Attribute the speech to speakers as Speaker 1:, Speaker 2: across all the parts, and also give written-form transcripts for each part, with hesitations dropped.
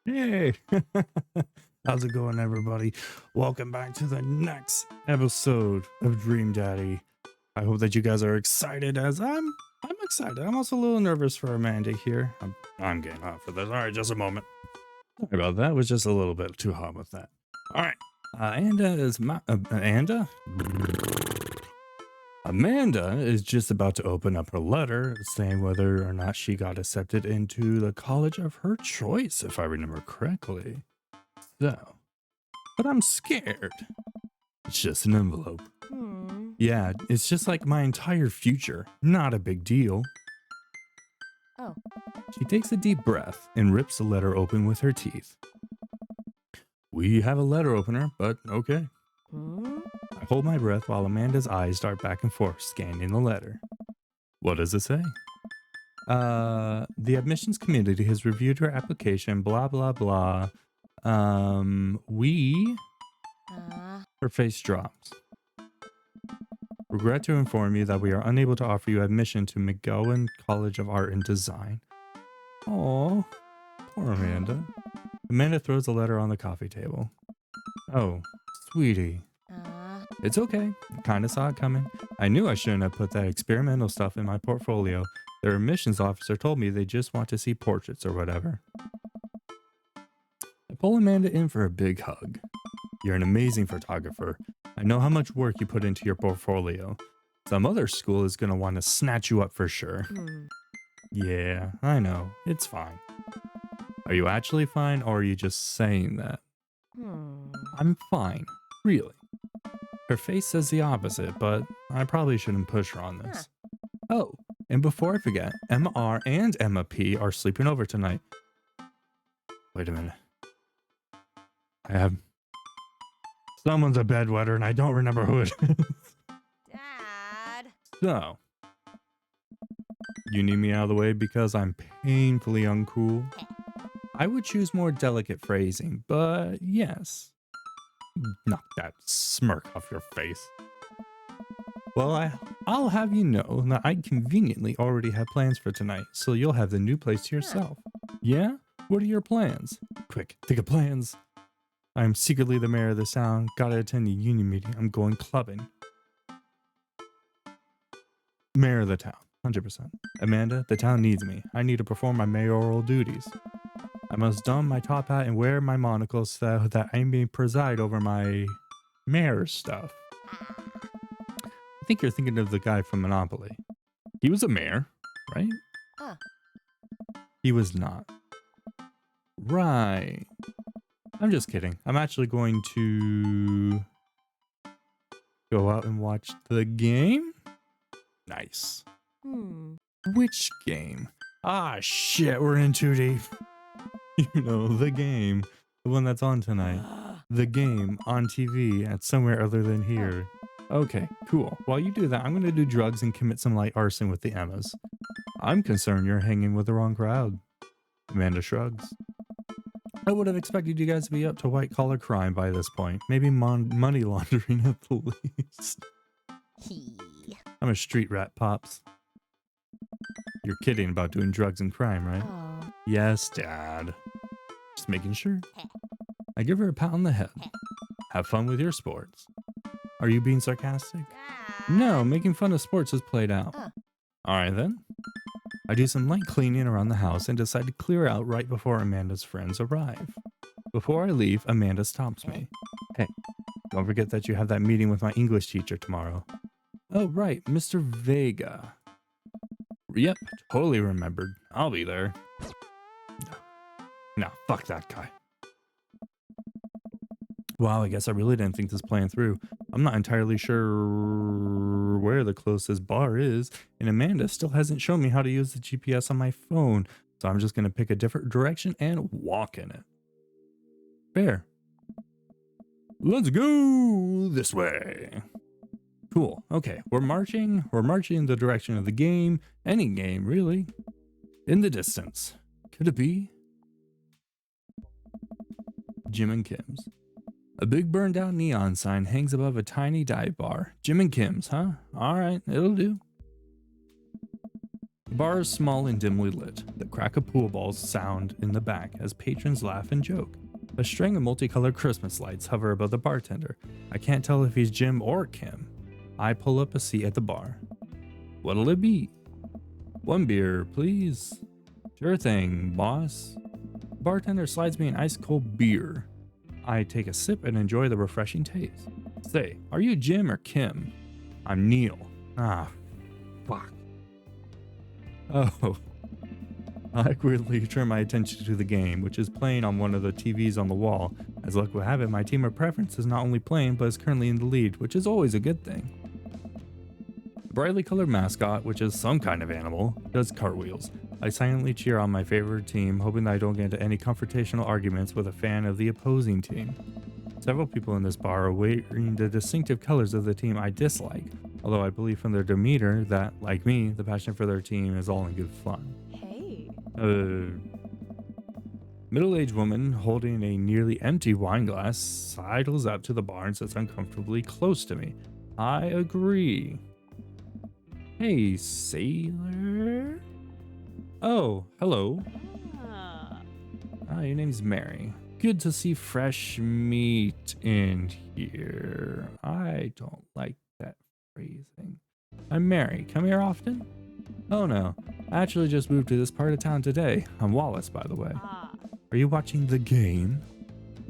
Speaker 1: Hey, how's it going, everybody? Welcome back to the next episode of Dream Daddy. I hope that you guys are excited as I'm excited. I'm also a little nervous for Amanda here. I'm getting hot for this. All right, just a moment. Sorry about that. It was just a little bit too hot with that. All right. Amanda is just about to open up her letter saying whether or not she got accepted into the college of her choice, if I remember correctly. So, but I'm scared. It's just an envelope. Yeah, it's just like my entire future. Not a big deal.
Speaker 2: Oh.
Speaker 1: She takes a deep breath and rips the letter open with her teeth. We have a letter opener, but okay. I hold my breath while Amanda's eyes dart back and forth, scanning the letter. What does it say? The admissions committee has reviewed her application, blah, blah, blah. Her face drops. Regret to inform you that we are unable to offer you admission to McGowan College of Art and Design. Oh, poor Amanda. Amanda throws the letter on the coffee table. Oh, sweetie. It's okay. Kinda saw it coming. I knew I shouldn't have put that experimental stuff in my portfolio. Their admissions officer told me they just want to see portraits or whatever. I pull Amanda in for a big hug. You're an amazing photographer. I know how much work you put into your portfolio. Some other school is going to want to snatch you up for sure. Yeah, I know. It's fine. Are you actually fine, or are you just saying that? I'm fine. Really. Her face says the opposite, but I probably shouldn't push her on this. Oh, and before I forget, Emma R and Emma P are sleeping over tonight. Wait a minute. Someone's a bedwetter and I don't remember who it is.
Speaker 2: Dad.
Speaker 1: So, you need me out of the way because I'm painfully uncool? I would choose more delicate phrasing, but yes. Knock that smirk off your face. Well, I'll have you know that I conveniently already have plans for tonight, so you'll have the new place to yourself. Yeah? What are your plans? Quick, think of plans. I'm secretly the mayor of the town. Gotta attend the union meeting. I'm going clubbing. Mayor of the town, 100%. Amanda, the town needs me. I need to perform my mayoral duties. I must don my top hat and wear my monocle so that I may preside over my mayor's stuff. I think you're thinking of the guy from Monopoly. He was a mayor, right? He was not. Right. I'm just kidding. I'm actually going to go out and watch the game. Nice. Which game? Ah, shit, we're in too deep. You know, the game. The one that's on tonight. The game on TV at somewhere other than here. Okay, cool. While you do that, I'm going to do drugs and commit some light arson with the Emmas. I'm concerned you're hanging with the wrong crowd. Amanda shrugs. I would have expected you guys to be up to white-collar crime by this point. Maybe money laundering at the least. I'm a street rat, Pops. You're kidding about doing drugs and crime, right? Yes, Dad. Just making sure. I give her a pat on the head. Have fun with your sports. Are you being sarcastic? No, making fun of sports is played out. Alright then. I do some light cleaning around the house and decide to clear out right before Amanda's friends arrive. Before I leave, Amanda stops me. Hey, don't forget that you have that meeting with my English teacher tomorrow. Oh right, Mr. Vega. Yep, totally remembered. I'll be there. No, fuck that guy. Wow, I guess I really didn't think this plan through. I'm not entirely sure where the closest bar is, and Amanda still hasn't shown me how to use the GPS on my phone, so I'm just going to pick a different direction and walk in it. Fair. Let's go this way. Cool. Okay, we're marching in the direction of the game. Any game, really. In the distance. Could it be Jim and Kim's? A big burned out neon sign hangs above a tiny dive bar. Jim and Kim's, huh? Alright, it'll do. The bar is small and dimly lit. The crack of pool balls sound in the back as patrons laugh and joke. A string of multicolored Christmas lights hover above the bartender. I can't tell if he's Jim or Kim. I pull up a seat at the bar. What'll it be? 1 beer, please. Sure thing, boss. The bartender slides me an ice cold beer. I take a sip and enjoy the refreshing taste. Say, are you Jim or Kim? I'm Neil. Ah, fuck. Oh. I awkwardly turn my attention to the game, which is playing on one of the TVs on the wall. As luck would have it, my team of preference is not only playing, but is currently in the lead, which is always a good thing. The brightly colored mascot, which is some kind of animal, does cartwheels. I silently cheer on my favorite team, hoping that I don't get into any confrontational arguments with a fan of the opposing team. Several people in this bar are wearing the distinctive colors of the team I dislike, although I believe from their demeanor that, like me, the passion for their team is all in good fun. Middle-aged woman holding a nearly empty wine glass sidles up to the bar and sits uncomfortably close to me. I agree. Hey, sailor? Oh, hello. Your name's Mary. Good to see fresh meat in here. I don't like that phrasing. I'm Mary. Come here often? Oh no, I actually just moved to this part of town today. I'm Wallace, by the way. Are you watching the game?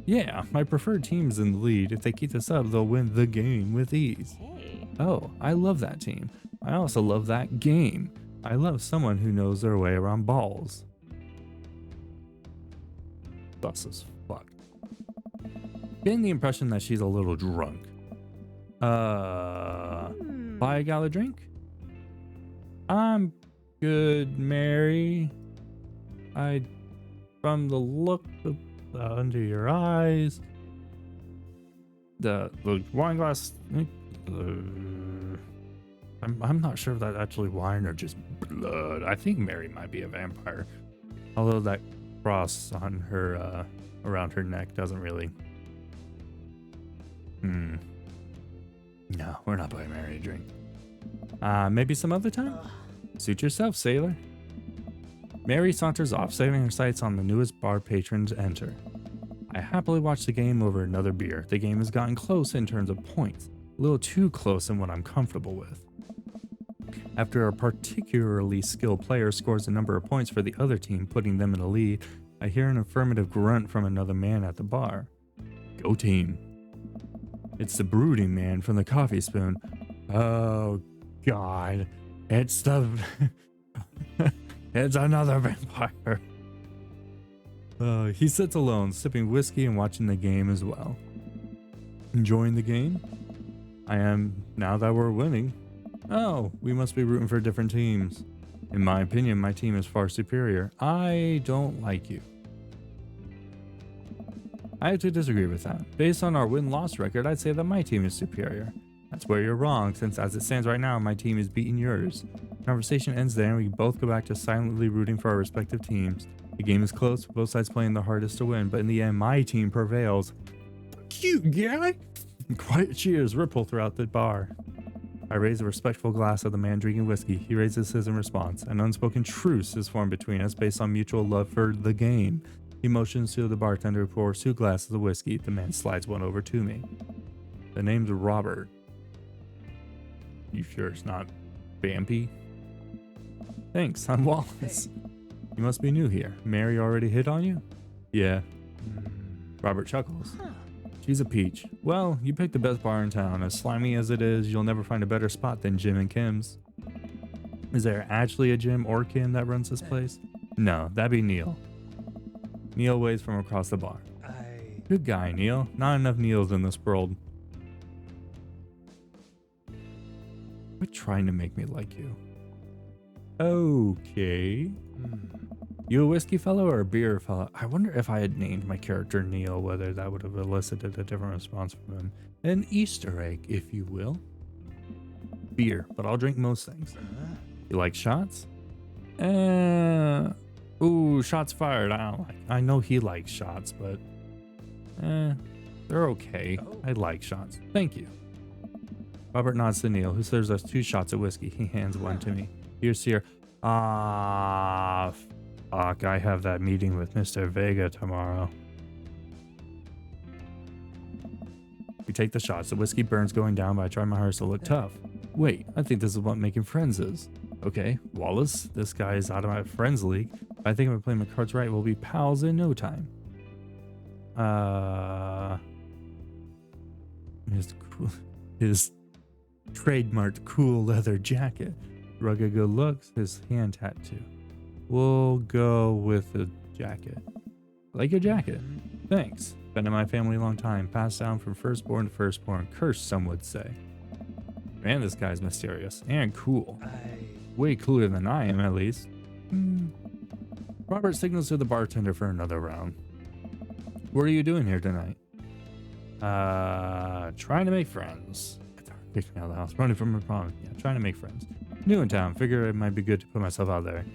Speaker 1: Yeah, my preferred team's in the lead. If they keep this up, they'll win the game with ease. Oh, I love that team. I also love that game. I love someone who knows their way around balls. Sus as fuck. Getting the impression that she's a little drunk. Buy a gal a drink? I'm good, Mary. From the look of under your eyes, the wine glass. I'm not sure if that's actually wine or just blood. I think Mary might be a vampire, although that cross on her around her neck doesn't really. No, we're not buying Mary a drink. Maybe some other time? Suit yourself, sailor. Mary saunters off, setting her sights on the newest bar patrons enter. I happily watch the game over another beer. The game has gotten close in terms of points, a little too close in what I'm comfortable with. After a particularly skilled player scores a number of points for the other team, putting them in the lead, I hear an affirmative grunt from another man at the bar. Go team. It's the brooding man from the coffee spoon. Oh God, it's it's another vampire. He sits alone, sipping whiskey and watching the game as well. Enjoying the game? I am, now that we're winning. Oh, we must be rooting for different teams. In my opinion, my team is far superior. I don't like you. I have to disagree with that. Based on our win-loss record, I'd say that my team is superior. That's where you're wrong, since as it stands right now, my team is beating yours. Conversation ends there and we both go back to silently rooting for our respective teams. The game is close, both sides playing their hardest to win, but in the end, my team prevails. Cute guy! Quiet cheers ripple throughout the bar. I raise a respectful glass of the man drinking whiskey. He raises his in response. An unspoken truce is formed between us based on mutual love for the game. He motions to the bartender who pours 2 glasses of whiskey. The man slides one over to me. The name's Robert. You sure it's not Vampy? Thanks, I'm Wallace. You must be new here. Mary already hit on you? Yeah. Robert chuckles. She's a peach. Well, you picked the best bar in town. As slimy as it is, you'll never find a better spot than Jim and Kim's. Is there actually a Jim or Kim that runs this place? No, that'd be Neil. Neil waves from across the bar. Good guy, Neil. Not enough Neils in this world. Quit trying to make me like you. Okay. You a whiskey fellow or a beer fellow? I wonder if I had named my character Neil, whether that would have elicited a different response from him. An Easter egg, if you will. Beer, but I'll drink most things. You like shots? Ooh, shots fired. I know he likes shots, but they're okay. I like shots. Thank you. Robert nods to Neil, who serves us 2 shots of whiskey. He hands one to me. Here's here. Ah, fuck. I have that meeting with Mr. Vega tomorrow. We take the shots. The whiskey burns going down, but I try my hardest to look tough. Wait, I think this is what making friends is. Okay, Wallace, this guy is out of my friends league. I think if I play my cards right, we'll be pals in no time. His trademarked cool leather jacket. Rugged good looks, his hand tattoo. We'll go with the jacket. Like your jacket. Thanks. Been in my family a long time. Passed down from firstborn to firstborn. Cursed, some would say. Man, this guy's mysterious and cool. Way cooler than I am, at least. Robert signals to the bartender for another round. What are you doing here tonight? Trying to make friends. Kicked me out of the house. Running from a problem. Yeah, trying to make friends. New in town. Figure it might be good to put myself out there.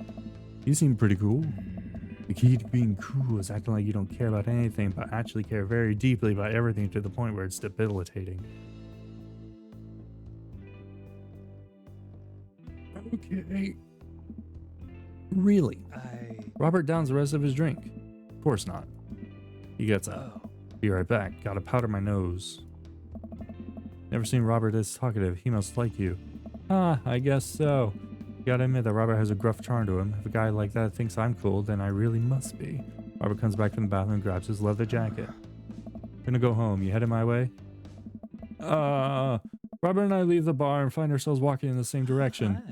Speaker 1: You seem pretty cool. The key to being cool is acting like you don't care about anything, but actually care very deeply about everything to the point where it's debilitating. Okay. Really? Robert downs the rest of his drink. Of course not. He gets up. Be right back. Gotta powder my nose. Never seen Robert this talkative. He must like you. I guess so. You gotta admit that Robert has a gruff charm to him. If a guy like that thinks I'm cool, then I really must be. Robert comes back from the bathroom and grabs his leather jacket. Gonna go home. You headed my way? Robert and I leave the bar and find ourselves walking in the same direction.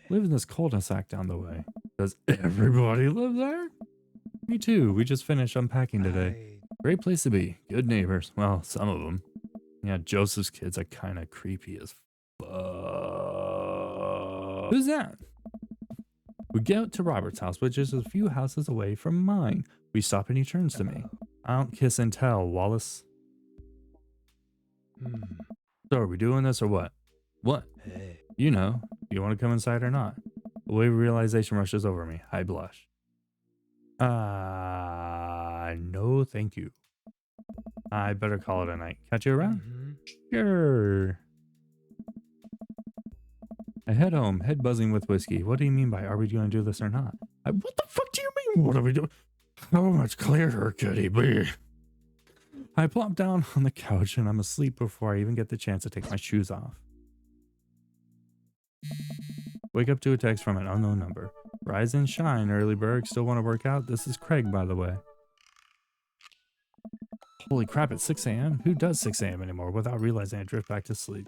Speaker 1: Live in this cul-de-sac down the way. Does everybody live there? Me too. We just finished unpacking today. Great place to be. Good neighbors. Well, some of them. Yeah, Joseph's kids are kind of creepy as fuck. Who's that? We get to Robert's house, which is a few houses away from mine. We stop and he turns to me. I don't kiss and tell, Wallace. So are we doing this or what? What? Hey. You know, do you want to come inside or not? The wave of realization rushes over me. I blush. No thank you. I better call it a night. Catch you around? Sure. I head home, head buzzing with whiskey. What do you mean by are we going to do this or not? What the fuck do you mean? What are we doing? How much clearer could he be? I plop down on the couch and I'm asleep before I even get the chance to take my shoes off. Wake up to a text from an unknown number. Rise and shine, early bird. Still want to work out? This is Craig, by the way. Holy crap, it's 6 a.m.? Who does 6 a.m. anymore without realizing I drift back to sleep?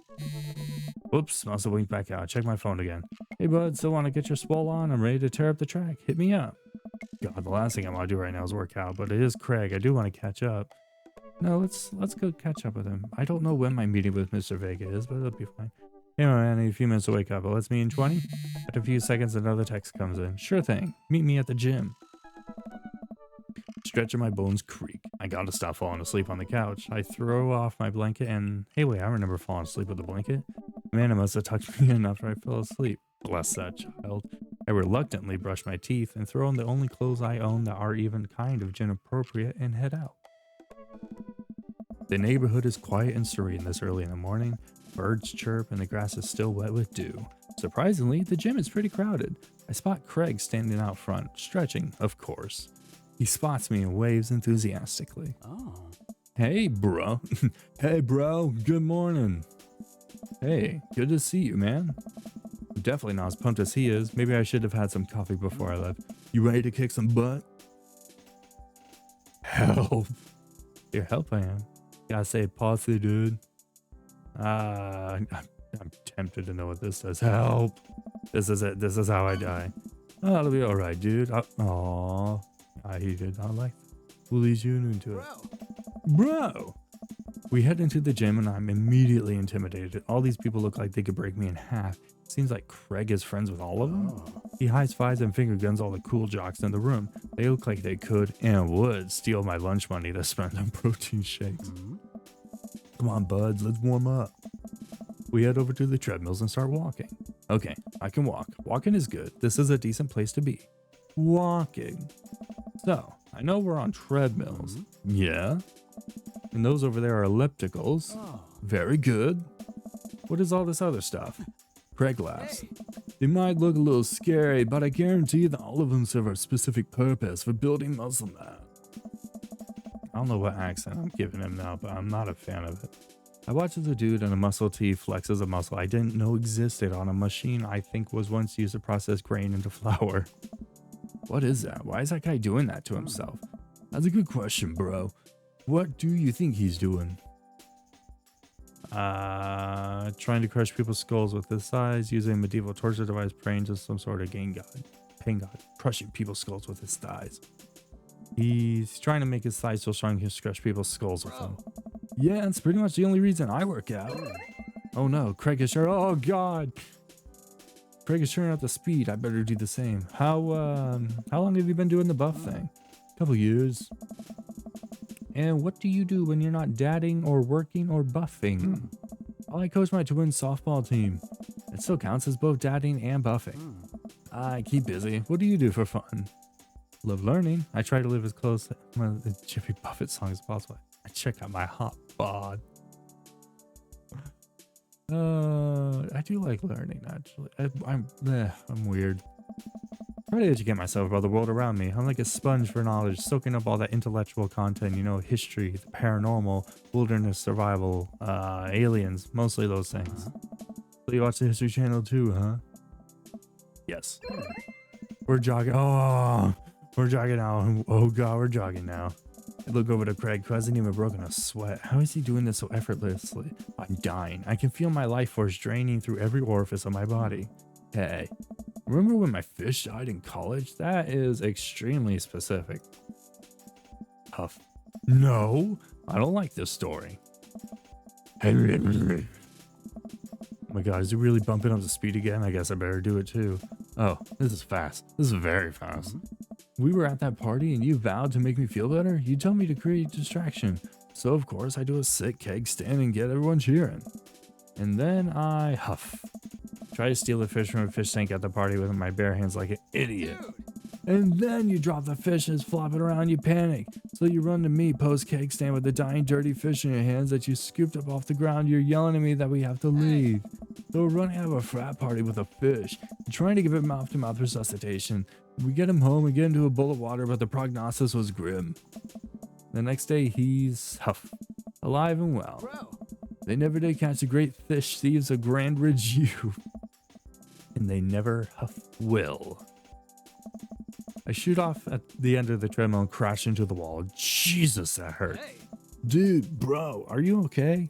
Speaker 1: Whoops, must have winked back out. Check my phone again. Hey bud, still want to get your swole on? I'm ready to tear up the track. Hit me up. God, the last thing I want to do right now is work out, but it is Craig. I do want to catch up. No, let's go catch up with him. I don't know when my meeting with Mr. Vega is, but it'll be fine. Hey man, I need a few minutes to wake up, but let's meet in 20? After a few seconds, another text comes in. Sure thing. Meet me at the gym. Stretching my bones creak. I gotta stop falling asleep on the couch. I throw off my blanket and, hey wait, I remember falling asleep with the blanket. Amanda must have tucked me in after I fell asleep. Bless that child. I reluctantly brush my teeth and throw on the only clothes I own that are even kind of gym appropriate and head out. The neighborhood is quiet and serene this early in the morning. Birds chirp and the grass is still wet with dew. Surprisingly, the gym is pretty crowded. I spot Craig standing out front, stretching, of course. He spots me and waves enthusiastically. Oh. Hey, bro. Hey, bro. Good morning. Hey, good to see you, man. I'm definitely not as pumped as he is. Maybe I should have had some coffee before I left. You ready to kick some butt? Help. Your help I am. Gotta say posse, dude. I'm tempted to know what this says. Help. This is it. This is how I die. Oh, it'll be alright, dude. Aww. He did not like that. We'll ease you into it. Bro! We head into the gym and I'm immediately intimidated. All these people look like they could break me in half. Seems like Craig is friends with all of them. He high-fives and finger guns all the cool jocks in the room. They look like they could and would steal my lunch money to spend on protein shakes. Come on, buds, let's warm up. We head over to the treadmills and start walking. Okay, I can walk. Walking is good. This is a decent place to be. Walking. So, I know we're on treadmills. Yeah. And those over there are ellipticals. Very good. What is all this other stuff? Craig laughs. They might look a little scary, but I guarantee that all of them serve a specific purpose for building muscle mass. I don't know what accent I'm giving him now, but I'm not a fan of it. I watched as a dude in a muscle tee flexes a muscle I didn't know existed on a machine I think was once used to process grain into flour. What is that? Why is that guy doing that to himself? That's a good question, bro. What do you think he's doing? Trying to crush people's skulls with his thighs, using a medieval torture device, praying to some sort of pain god, crushing people's skulls with his thighs. He's trying to make his thighs so strong he can crush people's skulls with them. Yeah, it's pretty much the only reason I work out. Oh no, Craig is sure. Oh god, Craig is turning up the speed. I better do the same. How long have you been doing the buff thing? Couple years. And what do you do when you're not dadding or working or buffing? I coach my twin softball team. It still counts as both dadding and buffing. I keep busy. What do you do for fun? Love learning. I try to live as close to the Jimmy Buffett song as possible. I check out my hot bod. I do like learning, actually. I'm weird. I try to educate myself about the world around me. I'm like a sponge for knowledge, soaking up all that intellectual content, you know, history, the paranormal, wilderness survival, aliens, mostly those things. So you watch the History Channel too, huh? Yes. We're jogging. Oh, we're jogging now. Oh god, we're jogging now. I look over to Craig, who hasn't even broken a sweat. How is he doing this so effortlessly? I'm dying. I can feel my life force draining through every orifice of my body. Hey, remember when my fish died in college? That is extremely specific. Huff. No, I don't like this story. Oh my god, is he really bumping up the speed again? I guess I better do it too. Oh, this is fast. This is very fast. We were at that party and you vowed to make me feel better? You told me to create a distraction. So of course I do a sick keg stand and get everyone cheering. And then I huff. Try to steal the fish from a fish tank at the party with my bare hands like an idiot. And then you drop the fish and it's flopping around, you panic. So you run to me post keg stand with the dying dirty fish in your hands that you scooped up off the ground. You're yelling at me that we have to leave. So we're running out of a frat party with a fish, trying to give it mouth-to-mouth resuscitation. We get him home and get him to a bowl of water, but the prognosis was grim. The next day, he's alive and well. Bro. They never did catch the great fish thieves of Grand Ridge U. And they never will. I shoot off at the end of the treadmill and crash into the wall. Jesus, that hurt. Hey. Dude, bro, are you okay?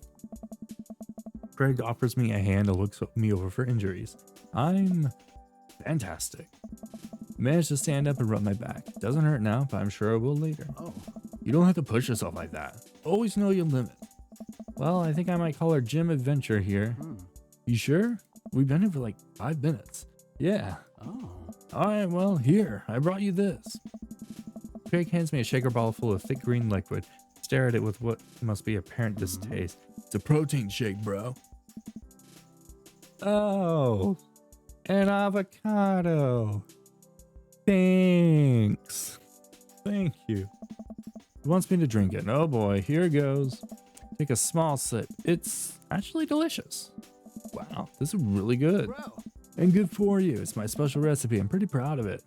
Speaker 1: Craig offers me a hand and looks me over for injuries. I'm fantastic. Managed to stand up and rub my back. Doesn't hurt now, but I'm sure it will later. Oh. You don't have to push yourself like that. Always know your limit. Well, I think I might call our gym adventure here. You sure? We've been here for like 5 minutes. Yeah. Oh. Alright, well, here. I brought you this. Craig hands me a shaker bottle full of thick green liquid. Stare at it with what must be apparent distaste. It's a protein shake, bro. Oh. An avocado. Thanks. Thank you. He wants me to drink it. Oh boy, here goes. Take a small sip. It's actually delicious. Wow, this is really good. Bro. And good for you. It's my special recipe. I'm pretty proud of it.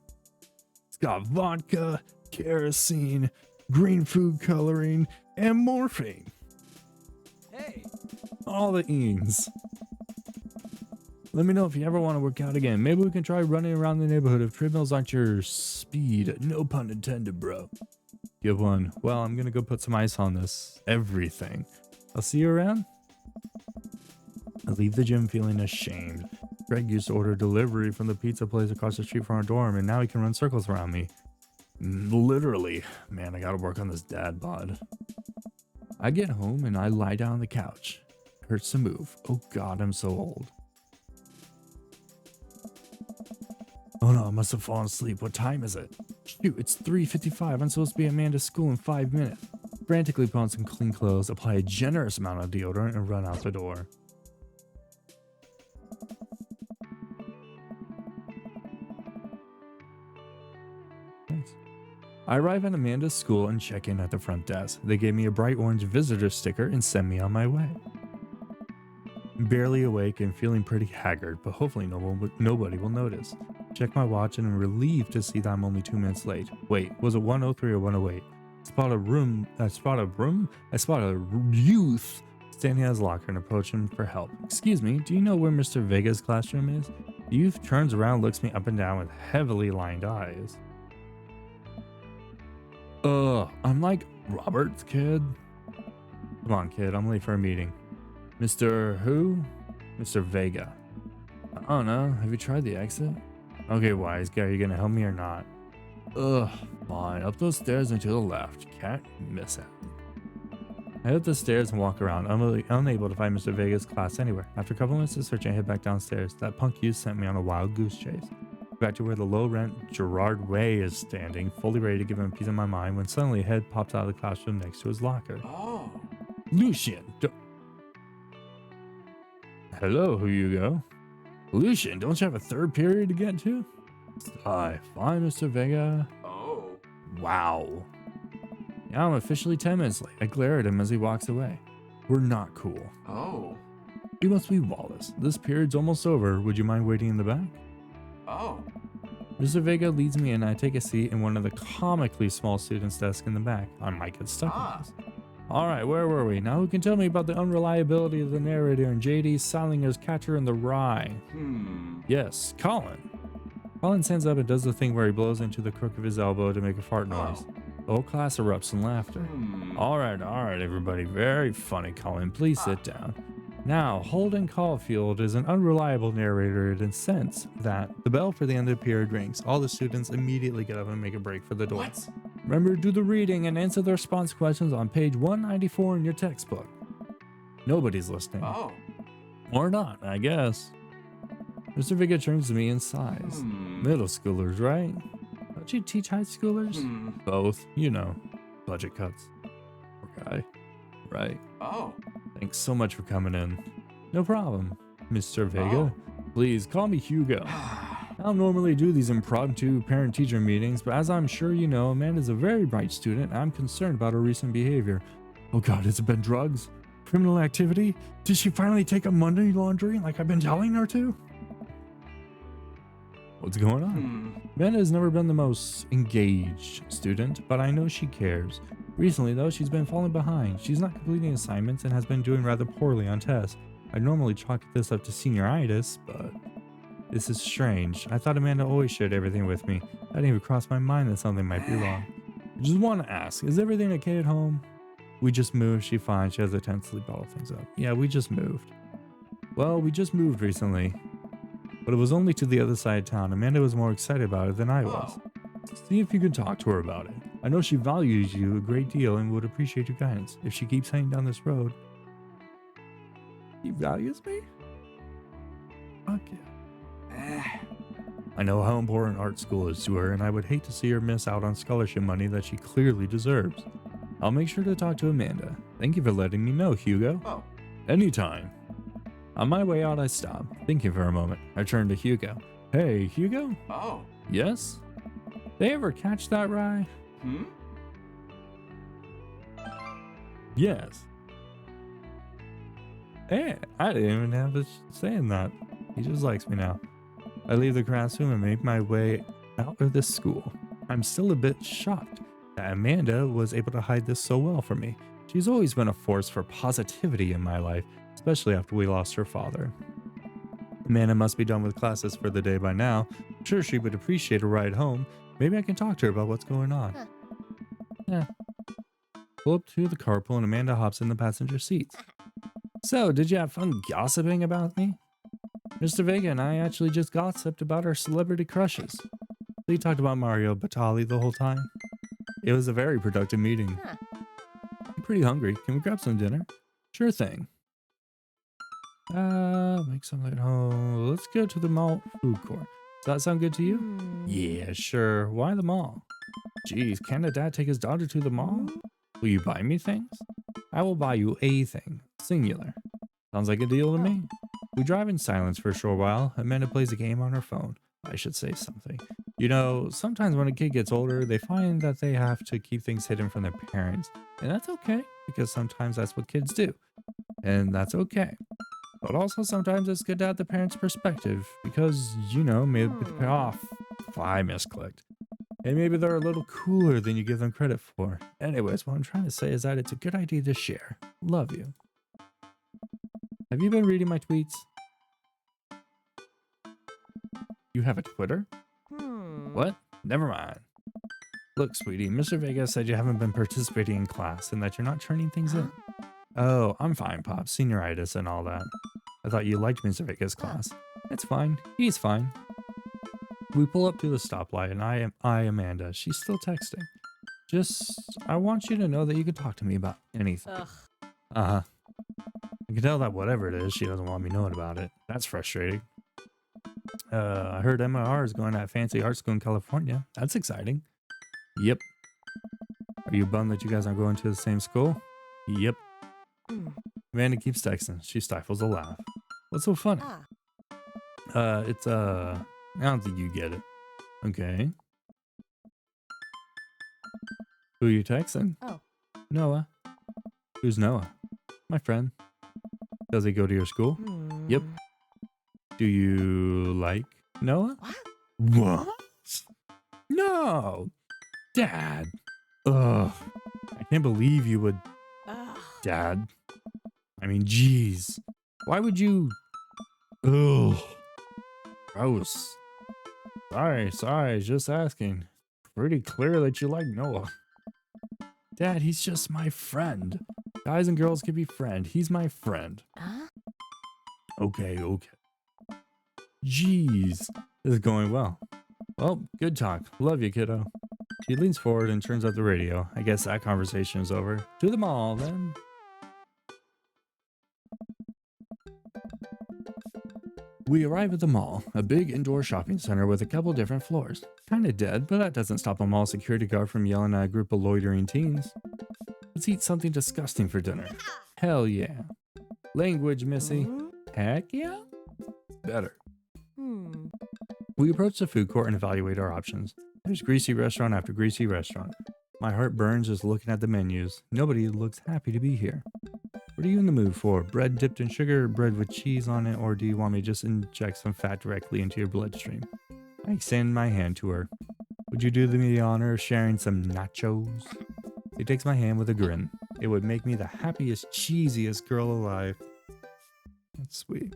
Speaker 1: It's got vodka, kerosene, green food coloring, and morphine. Hey. All the eens. Let me know if you ever want to work out again. Maybe we can try running around the neighborhood if treadmills aren't your speed. No pun intended, bro. Good one. Well, I'm gonna go put some ice on this everything. I'll see you around. I leave the gym feeling ashamed. Greg used to order delivery from the pizza place across the street from our dorm, and now he can run circles around me. Literally. Man, I gotta work on this dad bod. I get home and I lie down on the couch. It hurts to move. Oh god, I'm so old. Oh no, I must have fallen asleep. What time is it? Shoot, it's 3:55. I'm supposed to be at Amanda's school in 5 minutes. Frantically put on some clean clothes, apply a generous amount of deodorant, and run out the door. Nice. I arrive at Amanda's school and check in at the front desk. They gave me a bright orange visitor sticker and send me on my way. Barely awake and feeling pretty haggard, but hopefully nobody will notice. Check my watch and I'm relieved to see that I'm only 2 minutes late. Wait, was it 1:03 or 1:08? I spot a youth standing at his locker and approach him for help. Excuse me, do you know where Mr. Vega's classroom is? The youth turns around, looks me up and down with heavily lined eyes. I'm like Robert's kid. Come on, kid, I'm late for a meeting. Mr. who? Mr. Vega. I don't know, have you tried the exit? Okay, wise guy, are you gonna help me or not? Fine, up those stairs and to the left. Can't miss it. I head up the stairs and walk around, unable to find Mr. Vega's class anywhere. After a couple minutes of searching, I head back downstairs. That punk youth sent me on a wild goose chase. Back to where the low-rent Gerard Way is standing, fully ready to give him a piece of my mind, when suddenly a head pops out of the classroom next to his locker.
Speaker 3: Oh.
Speaker 1: Lucian! Hello, Hugo. Lucian, don't you have a third period to get to? Fine, Mr. Vega.
Speaker 3: Oh.
Speaker 1: Wow. Now I'm officially 10 minutes late. I glare at him as he walks away. We're not cool.
Speaker 3: Oh.
Speaker 1: You must be Wallace. This period's almost over. Would you mind waiting in the back?
Speaker 3: Oh.
Speaker 1: Mr. Vega leads me in and I take a seat in one of the comically small students' desks in the back. I might get stuck in this. Alright, where were we? Now who can tell me about the unreliability of the narrator and J.D. Salinger's Catcher in the Rye? Yes, Colin. Colin stands up and does the thing where he blows into the crook of his elbow to make a fart noise. The whole class erupts in laughter. Alright, everybody. Very funny, Colin. Please sit down. Now, Holden Caulfield is an unreliable narrator in the sense that the bell for the end of the period rings. All the students immediately get up and make a break for the door.
Speaker 3: What?
Speaker 1: Remember to do the reading and answer the response questions on page 194 in your textbook. Nobody's listening.
Speaker 3: Oh.
Speaker 1: Or not, I guess. Mr. Vega turns to me and sighs. Middle schoolers, right? Don't you teach high schoolers? Both, you know, budget cuts. Poor guy. Right.
Speaker 3: Oh.
Speaker 1: Thanks so much for coming in. No problem, Mr. Vega.
Speaker 3: Oh.
Speaker 1: Please call me Hugo. I don't normally do these impromptu parent-teacher meetings, but as I'm sure you know, Amanda's a very bright student and I'm concerned about her recent behavior. Oh god, has it been drugs? Criminal activity? Did she finally take up Monday laundry like I've been telling her to? What's going on? Amanda has never been the most engaged student, but I know she cares. Recently, though, she's been falling behind. She's not completing assignments and has been doing rather poorly on tests. I normally chalk this up to senioritis, but this is strange. I thought Amanda always shared everything with me. That didn't even cross my mind that something might be wrong. I just want to ask, is everything okay at home? We just moved. She's fine. She has a tensely bottle things up. Yeah, we just moved. Well, we just moved recently, but it was only to the other side of town. Amanda was more excited about it than I was. See if you can talk to her about it. I know she values you a great deal and would appreciate your guidance. If she keeps heading down this road. She values me? Fuck yeah. I know how important art school is to her, and I would hate to see her miss out on scholarship money that she clearly deserves. I'll make sure to talk to Amanda. Thank you for letting me know, Hugo.
Speaker 3: Oh.
Speaker 1: Anytime. On my way out, I stop, thinking for a moment. I turn to Hugo. Hey, Hugo?
Speaker 3: Oh.
Speaker 1: Yes? They ever catch that rye? Yes. Hey, I didn't even have to saying that. He just likes me now. I leave the classroom and make my way out of this school. I'm still a bit shocked that Amanda was able to hide this so well from me. She's always been a force for positivity in my life, especially after we lost her father. Amanda must be done with classes for the day by now. I'm sure she would appreciate a ride home. Maybe I can talk to her about what's going on. Yeah. Pull up to the carpool and Amanda hops in the passenger seat. So, did you have fun gossiping about me? Mr. Vega and I actually just gossiped about our celebrity crushes. We talked about Mario Batali the whole time. It was a very productive meeting. I'm pretty hungry. Can we grab some dinner? Sure thing. Make something at home. Let's go to the mall food court. Does that sound good to you? Yeah, sure. Why the mall? Geez, can't a dad take his daughter to the mall? Will you buy me things? I will buy you a thing. Singular. Sounds like a deal to me. We drive in silence for a short while. Amanda plays a game on her phone. I should say something. You know, sometimes when a kid gets older, they find that they have to keep things hidden from their parents. And that's okay, because sometimes that's what kids do. And that's okay. But also sometimes it's good to have the parents' perspective because, you know, maybe the payoff. I misclicked. And maybe they're a little cooler than you give them credit for. Anyways, what I'm trying to say is that it's a good idea to share. Love you. Have you been reading my tweets? You have a Twitter? What? Never mind. Look, sweetie, Mr. Vega said you haven't been participating in class and that you're not turning things in. Oh, I'm fine, Pop. Senioritis and all that. I thought you liked Mr. Vega's class. It's fine. He's fine. We pull up to the stoplight and I Amanda. She's still texting. I want you to know that you can talk to me about anything. Uh-huh. I can tell that whatever it is, she doesn't want me knowing about it. That's frustrating. I heard MIR is going to that fancy art school in California. That's exciting. Yep. Are you bummed that you guys aren't going to the same school? Yep. Amanda keeps texting. She stifles a laugh. What's so funny? I don't think you get it. Okay. Who are you texting?
Speaker 2: Oh.
Speaker 1: Noah. Who's Noah? My friend. Does he go to your school? Yep. Do you like Noah? What? No! Dad! Ugh. I can't believe you would... Dad. I mean, jeez. Why would you... Ugh. Gross. Sorry, just asking. Pretty clear that you like Noah. Dad, he's just my friend. Guys and girls can be friends. He's my friend. Okay. Jeez. This is going well. Well, good talk. Love you, kiddo. She leans forward and turns up the radio. I guess that conversation is over. To the mall, then. We arrive at the mall, a big indoor shopping center with a couple different floors. Kinda dead, but that doesn't stop a mall security guard from yelling at a group of loitering teens. Let's eat something disgusting for dinner. Hell yeah. Language, Missy. Heck yeah. Better. We approach the food court and evaluate our options. There's greasy restaurant after greasy restaurant. My heart burns just looking at the menus. Nobody looks happy to be here. What are you in the mood for? Bread dipped in sugar, bread with cheese on it, or do you want me to just inject some fat directly into your bloodstream? I extend my hand to her. Would you do me the honor of sharing some nachos? She takes my hand with a grin. It would make me the happiest, cheesiest girl alive. That's sweet.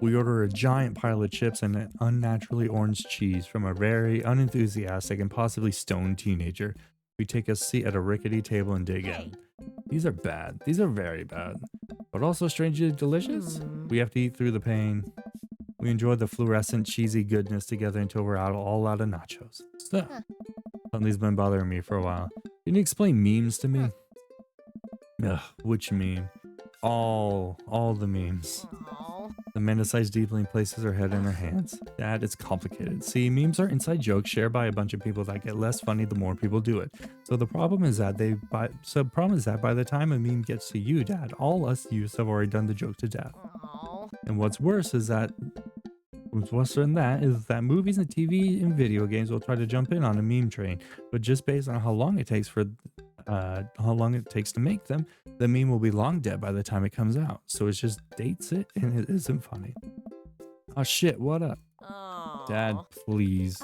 Speaker 1: We order a giant pile of chips and an unnaturally orange cheese from a very unenthusiastic and possibly stoned teenager. We take a seat at a rickety table and dig in. These are bad. These are very bad. But also strangely delicious. We have to eat through the pain. We enjoy the fluorescent cheesy goodness together until we're all out of nachos. So, something's been bothering me for a while. Can you explain memes to me? Ugh, which meme? All the memes. Amanda sighs deeply and places her head in her hands. Dad, it's complicated. See, memes are inside jokes shared by a bunch of people that get less funny the more people do it. So the problem is that by the time a meme gets to you, Dad, all us youths have already done the joke to death. And what's worse than that is that movies and TV and video games will try to jump in on a meme train, but just based on how long it takes to make them, the meme will be long dead by the time it comes out. So it just dates it and it isn't funny. Oh shit, what up? Dad, please.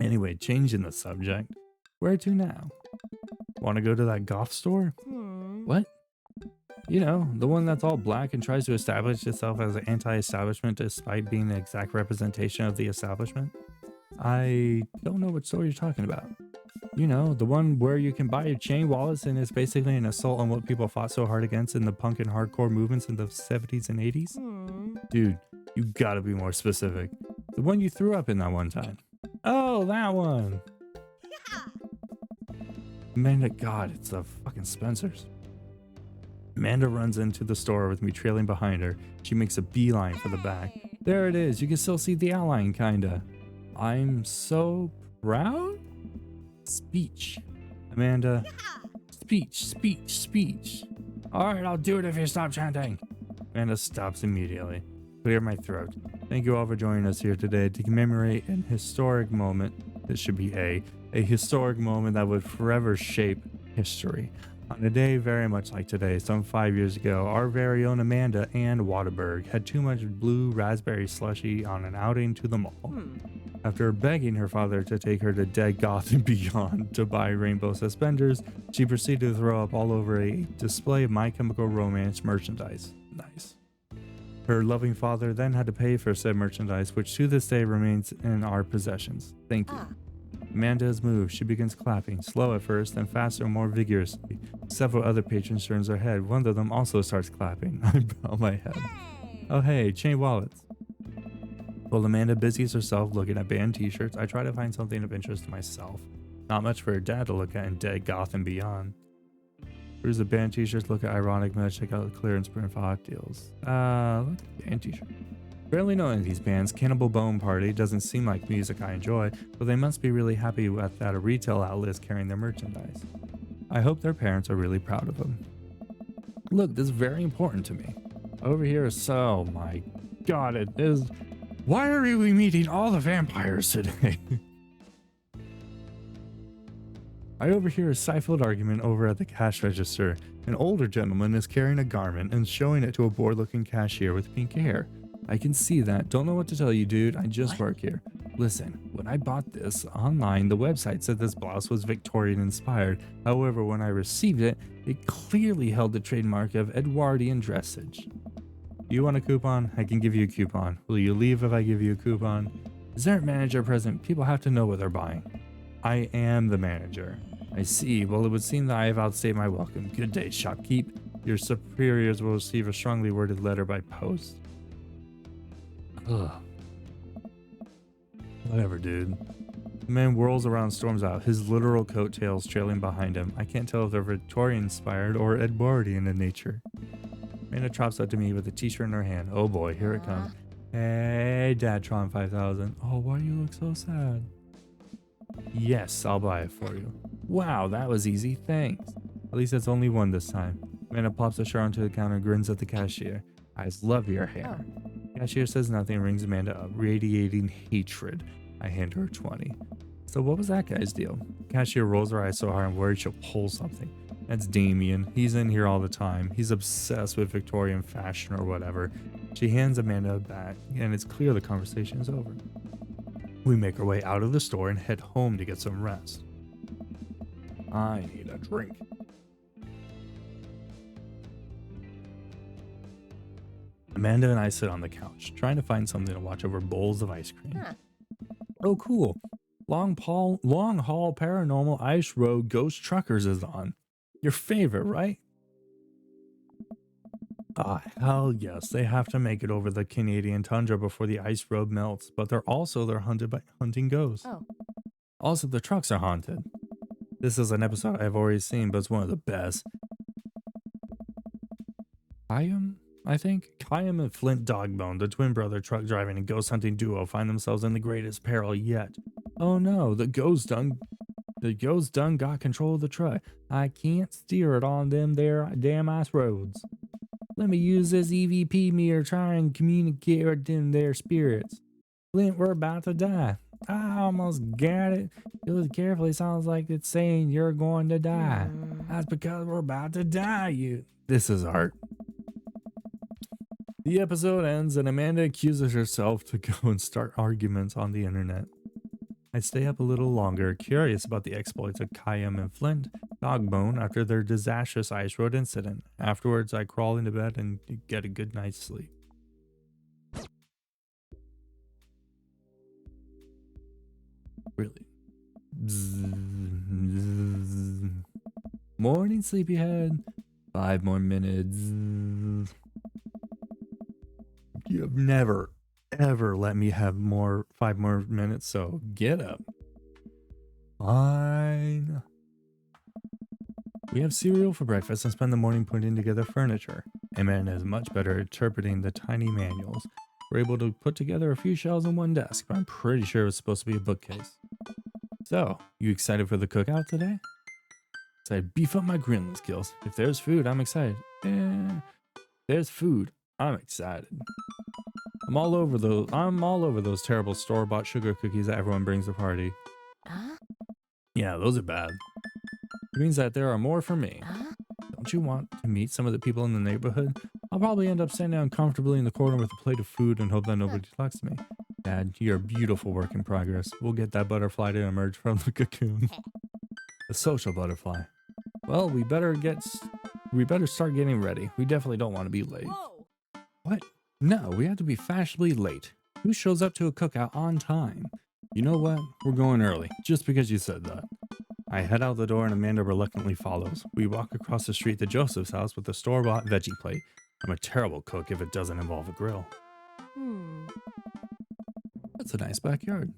Speaker 1: Anyway, changing the subject. Where to now? Want to go to that goth store? What? You know, the one that's all black and tries to establish itself as an anti-establishment despite being the exact representation of the establishment? I don't know what store you're talking about. You know, the one where you can buy your chain wallets and it's basically an assault on what people fought so hard against in the punk and hardcore movements in the 70s and 80s? Dude, you gotta be more specific. The one you threw up in that one time. Oh, that one! Amanda, God, it's the fucking Spencer's. Amanda runs into the store with me trailing behind her. She makes a beeline for the back. There it is, you can still see the outline, kinda. I'm so proud? Speech. Amanda. Speech. Alright, I'll do it if you stop chanting. Amanda stops immediately. Clear my throat. Thank you all for joining us here today to commemorate an historic moment. This should be a historic moment that would forever shape history. On a day very much like today, some 5 years ago, our very own Amanda Ann Waterberg had too much blue raspberry slushy on an outing to the mall. After begging her father to take her to Dead Goth and Beyond to buy rainbow suspenders, she proceeded to throw up all over a display of My Chemical Romance merchandise. Nice. Her loving father then had to pay for said merchandise, which to this day remains in our possessions. Thank you. Amanda has moved. She begins clapping, slow at first, then faster and more vigorously. Several other patrons turns their head. One of them also starts clapping. I bow my head. Oh hey, chain wallets. While Amanda busies herself looking at band t-shirts, I try to find something of interest to myself. Not much for her dad to look at in Dead Goth and Beyond. Here's the band t-shirts, look at ironic merch, check out the clearance print for hot deals. Look at band t-shirt. Barely know any of these bands. Cannibal Bone Party doesn't seem like music I enjoy, but they must be really happy that a retail outlet is carrying their merchandise. I hope their parents are really proud of them. Look, this is very important to me. Over here is oh my god, it is. Why are we meeting all the vampires today? I overhear a stifled argument over at the cash register. An older gentleman is carrying a garment and showing it to a bored-looking cashier with pink hair. I can see that. Don't know what to tell you, dude. I just work here. Listen, when I bought this online, the website said this blouse was Victorian inspired. However, when I received it, it clearly held the trademark of Edwardian dressage. You want a coupon? I can give you a coupon. Will you leave if I give you a coupon? Is there a manager present? People have to know what they're buying. I am the manager. I see. Well, it would seem that I have outstayed my welcome. Good day, shopkeep. Your superiors will receive a strongly worded letter by post. Ugh. Whatever, dude. The man whirls around, storms out, his literal coattails trailing behind him. I can't tell if they're Victorian inspired or Edwardian in nature. Amanda trops up to me with a t-shirt in her hand. Oh boy, here it comes. Hey, Dadtron 5000. Oh, why do you look so sad? Yes, I'll buy it for you. Wow, that was easy. Thanks. At least it's only one this time. Amanda plops the shirt onto the counter, grins at the cashier. I love your hair. Cashier says nothing and rings Amanda up, radiating hatred. I hand her 20. So what was that guy's deal? Cashier rolls her eyes so hard I'm worried she'll pull something. That's Damien. He's in here all the time. He's obsessed with Victorian fashion or whatever. She hands Amanda back, and it's clear the conversation is over. We make our way out of the store and head home to get some rest. I need a drink. Amanda and I sit on the couch, trying to find something to watch over bowls of ice cream. Oh, cool. Long haul paranormal ice road ghost truckers is on. Your favorite, right? Ah, hell yes. They have to make it over the Canadian tundra before the ice road melts, but they're hunted by hunting ghosts. Also, the trucks are haunted. This is an episode I've already seen, but it's one of the best. I think Kayam and Flint Dogbone, the twin brother truck driving and ghost hunting duo, find themselves in the greatest peril yet. Oh no, the ghost done got control of the truck. I can't steer it on them there damn ice roads. Let me use this EVP meter, try and communicate with them their spirits. Flint, we're about to die. I almost got it. Listen carefully, sounds like it's saying you're going to die. That's because we're about to die, This is art. The episode ends and Amanda accuses herself to go and start arguments on the internet. I stay up a little longer, curious about the exploits of Kayam and Flint Dogbone after their disastrous ice road incident. Afterwards, I crawl into bed and get a good night's sleep. Really? Morning, sleepyhead. 5 more minutes. You have never, ever let me have 5 more minutes, so get up. Fine. We have cereal for breakfast and spend the morning putting together furniture. Amanda is much better at interpreting the tiny manuals. We're able to put together a few shelves on one desk, but I'm pretty sure it was supposed to be a bookcase. So, you excited for the cookout today? So I beef up my grilling skills. If there's food, I'm excited. There's food, I'm excited. I'm all over those terrible store-bought sugar cookies that everyone brings to the party. Yeah, those are bad. It means that there are more for me. don't you want to meet some of the people in the neighborhood? I'll probably end up standing uncomfortably in the corner with a plate of food and hope that nobody talks to me. Dad, you're a beautiful work in progress. We'll get that butterfly to emerge from the cocoon. The social butterfly. Well, we better start getting ready. We definitely don't want to be late.
Speaker 2: Whoa.
Speaker 1: What? No, we have to be fashionably late. Who shows up to a cookout on time? You know what? We're going early, just because you said that. I head out the door and Amanda reluctantly follows. We walk across the street to Joseph's house with a store-bought veggie plate. I'm a terrible cook if it doesn't involve a grill. That's a nice backyard.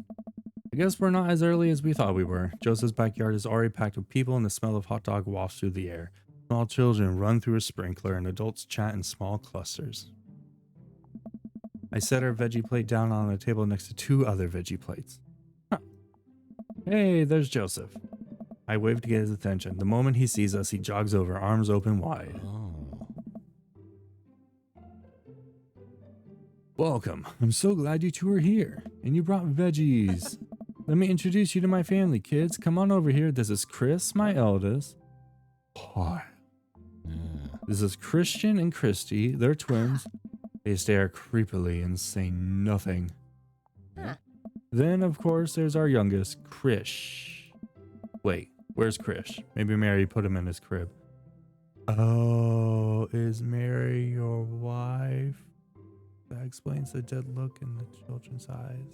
Speaker 1: I guess we're not as early as we thought we were. Joseph's backyard is already packed with people and the smell of hot dog wafts through the air. Small children run through a sprinkler and adults chat in small clusters. I set our veggie plate down on a table next to 2 other veggie plates. Huh. Hey, there's Joseph. I wave to get his attention. The moment he sees us, he jogs over, arms open wide. Welcome. I'm so glad you two are here. And you brought veggies. Let me introduce you to my family, kids. Come on over here. This is Chris, my eldest. Hi. This is Christian and Christy. They're twins. They stare creepily and say nothing. Then, of course, there's our youngest, Krish. Wait, where's Krish? Maybe Mary put him in his crib. Oh, is Mary your wife? That explains the dead look in the children's eyes.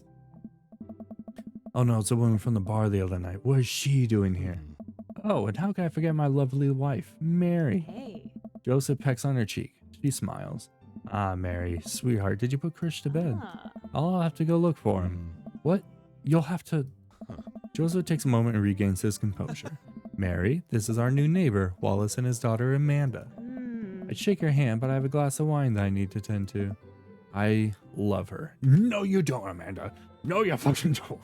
Speaker 1: Oh no, it's a woman from the bar the other night. What is she doing here? Oh, and how can I forget my lovely wife, Mary?
Speaker 2: Hey.
Speaker 1: Joseph pecks on her cheek. She smiles. Ah, Mary, sweetheart, did you put Krish to bed? I'll have to go look for him. What? You'll have to... Joseph takes a moment and regains his composure. Mary, this is our new neighbor, Wallace and his daughter, Amanda. I'd shake her hand, but I have a glass of wine that I need to tend to. I love her. No, you don't, Amanda. No, you fucking don't.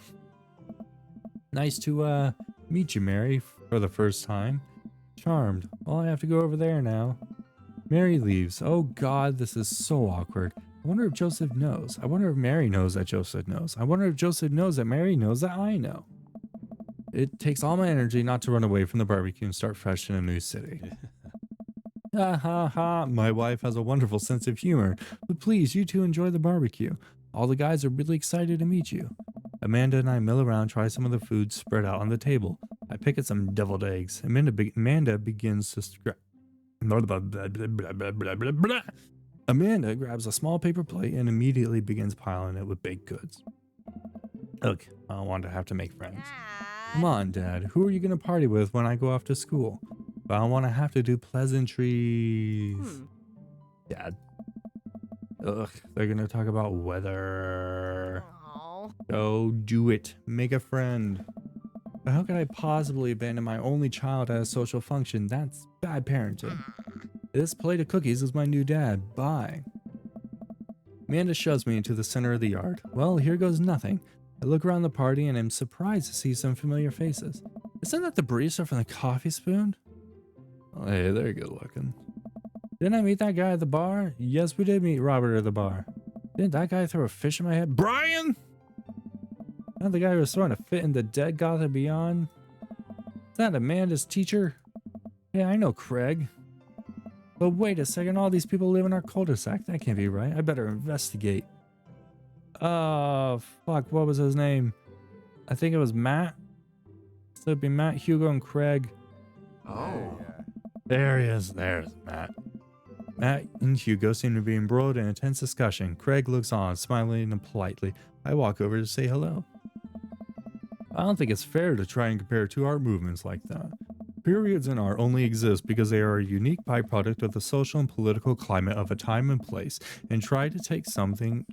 Speaker 1: Nice to, meet you, Mary, for the first time. Charmed. Well, I have to go over there now. Mary leaves. Oh God, this is so awkward. I wonder if Joseph knows. I wonder if Mary knows that Joseph knows. I wonder if Joseph knows that Mary knows that I know. It takes all my energy not to run away from the barbecue and start fresh in a new city. Ha ha ha, my wife has a wonderful sense of humor, but please, you two enjoy the barbecue. All the guys are really excited to meet you. Amanda and I mill around, try some of the food spread out on the table. I pick at some deviled eggs. Amanda begins to scratch. Amanda grabs a small paper plate and immediately begins piling it with baked goods. Look, I don't want to have to make friends. Come on, Dad. Who are you going to party with when I go off to school? But I don't want to have to do pleasantries. Dad. Ugh, they're going to talk about weather. Go do it. Make a friend. But how could I possibly abandon my only child at a social function? That's bad parenting. This plate of cookies is my new dad. Bye. Amanda shoves me into the center of the yard. Well, here goes nothing. I look around the party and am surprised to see some familiar faces. Isn't that the barista from the Coffee Spoon? Oh, hey, they're good looking. Didn't I meet that guy at the bar? Yes, we did meet Robert at the bar. Didn't that guy throw a fish in my head? Brian! Not the guy who was throwing a fit in the Dead Gotham Beyond? Is that Amanda's teacher? Yeah, I know Craig. But wait a second, all these people live in our cul-de-sac. That can't be right. I better investigate. Fuck, what was his name? I think it was Matt. So it'd be Matt, Hugo, and Craig.
Speaker 3: Oh.
Speaker 1: There he is. There's Matt. Matt and Hugo seem to be embroiled in a tense discussion. Craig looks on, smiling and politely. I walk over to say hello. I don't think it's fair to try and compare two art movements like that. Periods in art only exist because they are a unique byproduct of the social and political climate of a time and place, and try to take something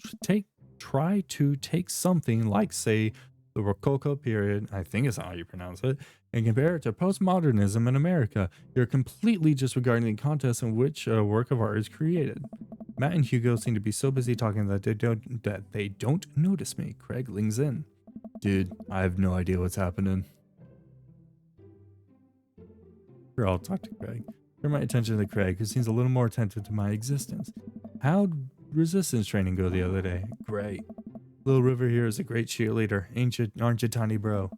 Speaker 1: like, say, the Rococo period, I think is how you pronounce it, and compare it to postmodernism in America. You're completely disregarding the context in which a work of art is created. Matt and Hugo seem to be so busy talking that they don't notice me. Craig leans in. Dude, I have no idea what's happening. Sure, I'll talk to Craig. Turn my attention to Craig, who seems a little more attentive to my existence. How'd resistance training go the other day? Great. Little River here is a great cheerleader. Aren't you, tiny bro?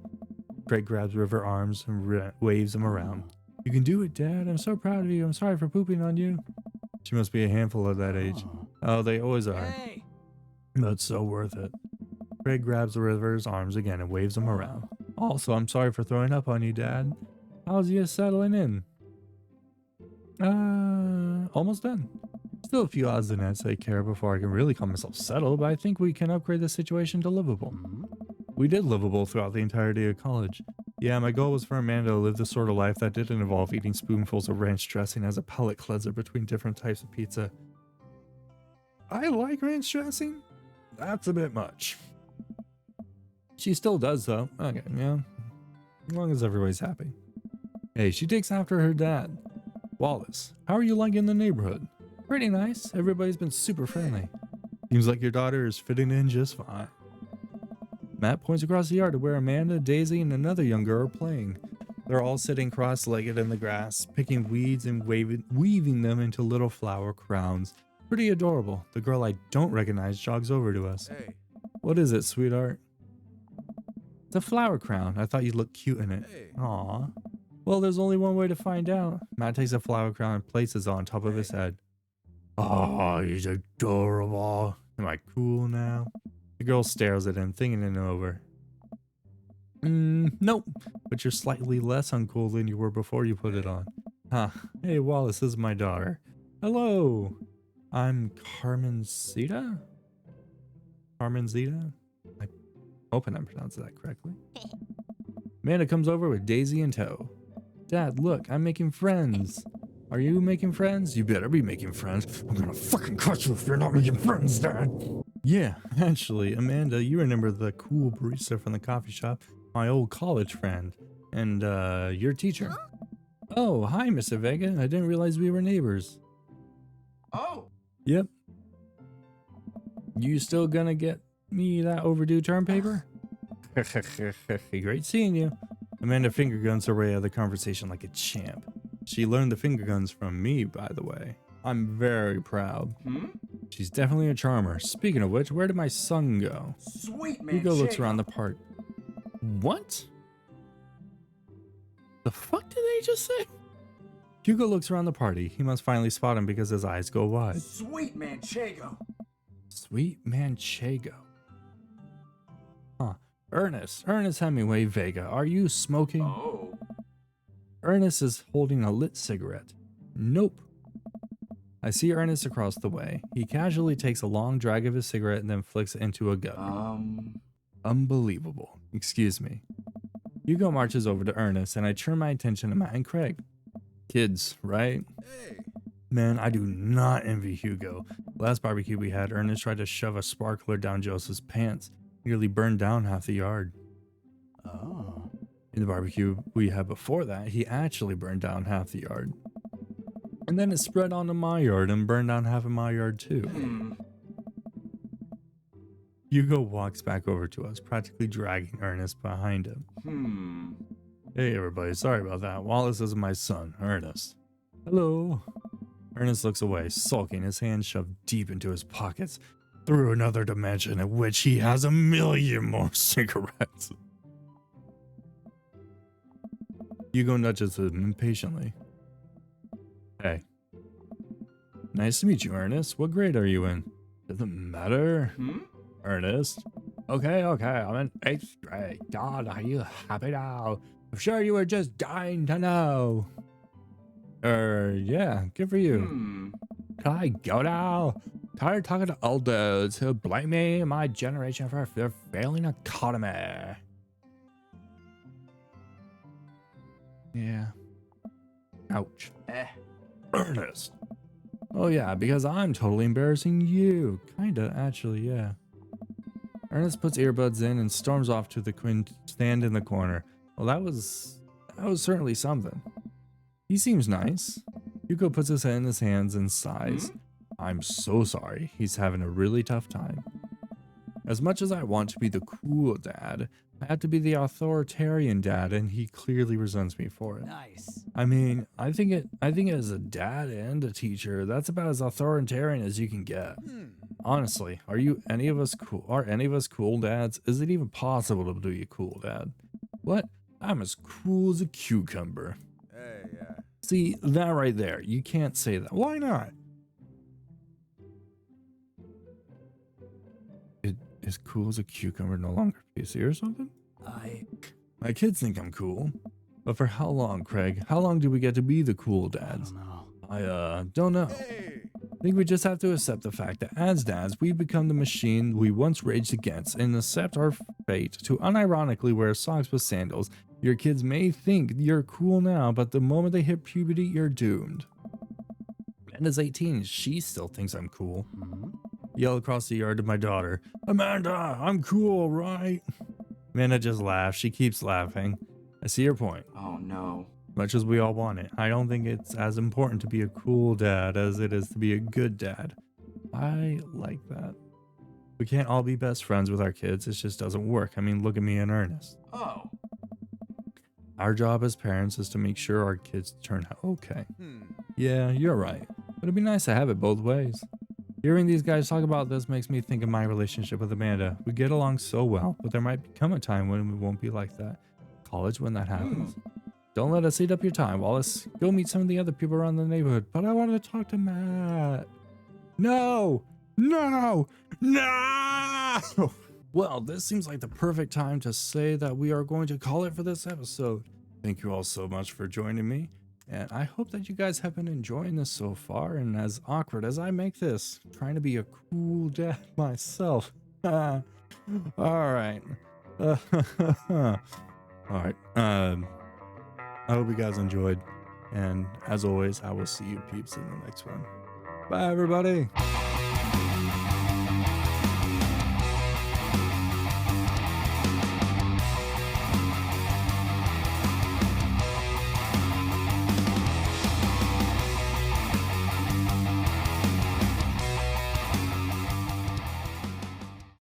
Speaker 1: Craig grabs River arms and waves him around. You can do it, Dad. I'm so proud of you. I'm sorry for pooping on you. She must be a handful at that age. Oh, they always are.
Speaker 3: Hey.
Speaker 1: That's so worth it. Craig grabs the river's arms again and waves him around. Also, I'm sorry for throwing up on you, Dad. How's you settling in? Almost done. Still a few odds and ends to take care of before I can really call myself settled, but I think we can upgrade the situation to livable. We did livable throughout the entirety of college. Yeah, my goal was for Amanda to live the sort of life that didn't involve eating spoonfuls of ranch dressing as a palate cleanser between different types of pizza. I like ranch dressing. That's a bit much. She still does though. Okay, yeah. As long as everybody's happy. Hey, she takes after her dad. Wallace, how are you liking the neighborhood? Pretty nice. Everybody's been super friendly. Seems like your daughter is fitting in just fine. Matt points across the yard to where Amanda, Daisy, and another young girl are playing. They're all sitting cross-legged in the grass, picking weeds and weaving them into little flower crowns. Pretty adorable. The girl I don't recognize jogs over to us.
Speaker 3: Hey.
Speaker 1: What is it, sweetheart? It's a flower crown. I thought you'd look cute in it.
Speaker 3: Hey.
Speaker 1: Aw. Well, there's only one way to find out. Matt takes a flower crown and places it on top of his head. Oh, he's adorable. Am I cool now? The girl stares at him, thinking it over. Nope. But you're slightly less uncool than you were before you put it on. Huh. Hey, Wallace, this is my daughter. Hello. I'm Carmencita? Carmencita? I'm hoping I'm pronouncing that correctly. Amanda comes over with Daisy in tow. Dad, look, I'm making friends. Are you making friends? You better be making friends. I'm gonna fucking crush you if you're not making friends, Dad. Yeah, actually, Amanda, you remember the cool barista from the coffee shop? My old college friend. And, your teacher. Huh? Oh, hi, Mr. Vega. I didn't realize we were neighbors.
Speaker 3: Oh.
Speaker 1: Yep. You still gonna get me that overdue term paper? Great seeing you. Amanda finger guns her way out of the conversation like a champ. She learned the finger guns from me, by the way. I'm very proud. She's definitely a charmer. Speaking of which, where did my son go?
Speaker 3: Sweet man.
Speaker 1: Hugo looks around the park. What? The fuck did they just say? Hugo looks around the party. He must finally spot him because his eyes go wide.
Speaker 3: Sweet Manchego.
Speaker 1: Sweet Manchego. Huh. Ernest Hemingway Vega, are you smoking?
Speaker 3: Oh.
Speaker 1: Ernest is holding a lit cigarette. Nope. I see Ernest across the way. He casually takes a long drag of his cigarette and then flicks it into a gun. Unbelievable. Excuse me. Hugo marches over to Ernest and I turn my attention to Matt and Craig. Kids, right?
Speaker 3: Hey.
Speaker 1: Man, I do not envy Hugo. Last barbecue we had, Ernest tried to shove a sparkler down Joseph's pants. Nearly burned down half the yard.
Speaker 3: Oh.
Speaker 1: In the barbecue we had before that, he actually burned down half the yard. And then it spread onto my yard and burned down half of my yard too. Hugo walks back over to us, practically dragging Ernest behind him. Hey everybody, sorry about that. Wallace is my son, Ernest. Hello. Ernest looks away, sulking, his hands shoved deep into his pockets, through another dimension in which he has 1,000,000 more cigarettes. Hugo nudges him impatiently. Hey. Nice to meet you, Ernest. What grade are you in? Doesn't matter. Ernest. Okay, I'm in 8th grade. God, are you happy now? I'm sure you were just dying to know. Yeah, good for you. Can I go now? Tired of talking to old dudes who blame me and my generation for their failing economy. Yeah. Ouch. Ernest. Oh yeah, because I'm totally embarrassing you. Kinda, actually, yeah. Ernest puts earbuds in and storms off to the stand in the corner. Well, that was certainly something. He seems nice. Hugo puts his head in his hands and sighs. I'm so sorry. He's having a really tough time. As much as I want to be the cool dad, I have to be the authoritarian dad, and he clearly resents me for it.
Speaker 3: Nice.
Speaker 1: I mean, I think as a dad and a teacher, that's about as authoritarian as you can get. Honestly, are any of us cool dads? Is it even possible to be a cool dad? What? I'm as cool as a cucumber.
Speaker 3: Hey,
Speaker 1: See, that right there. You can't say that. Why not? It is cool as a cucumber no longer PC or something? My kids think I'm cool. But for how long, Craig? How long do we get to be the cool dads? I don't know. I think we just have to accept the fact that as dads, we become the machine we once raged against and accept our fate to unironically wear socks with sandals. Your kids may think you're cool now, but the moment they hit puberty, you're doomed. Amanda's 18. She still thinks I'm cool. Yell across the yard to my daughter, Amanda, I'm cool, right? Amanda just laughs. She keeps laughing. I see your point.
Speaker 3: Oh no.
Speaker 1: Much as we all want it, I don't think it's as important to be a cool dad as it is to be a good dad. I like that. We can't all be best friends with our kids. It just doesn't work. I mean, look at me and Ernest.
Speaker 3: Oh.
Speaker 1: Our job as parents is to make sure our kids turn out okay. Yeah, you're right. But it'd be nice to have it both ways. Hearing these guys talk about this makes me think of my relationship with Amanda. We get along so well, but there might become a time when we won't be like that. College when that happens. Don't let us eat up your time, Wallace. Go meet some of the other people around the neighborhood. But I want to talk to Matt. No! No! No! Well, this seems like the perfect time to say that we are going to call it for this episode. Thank you all so much for joining me. And I hope that you guys have been enjoying this so far. And as awkward as I make this, trying to be a cool dad myself. All right. All right. I hope you guys enjoyed. And as always, I will see you peeps in the next one. Bye, everybody.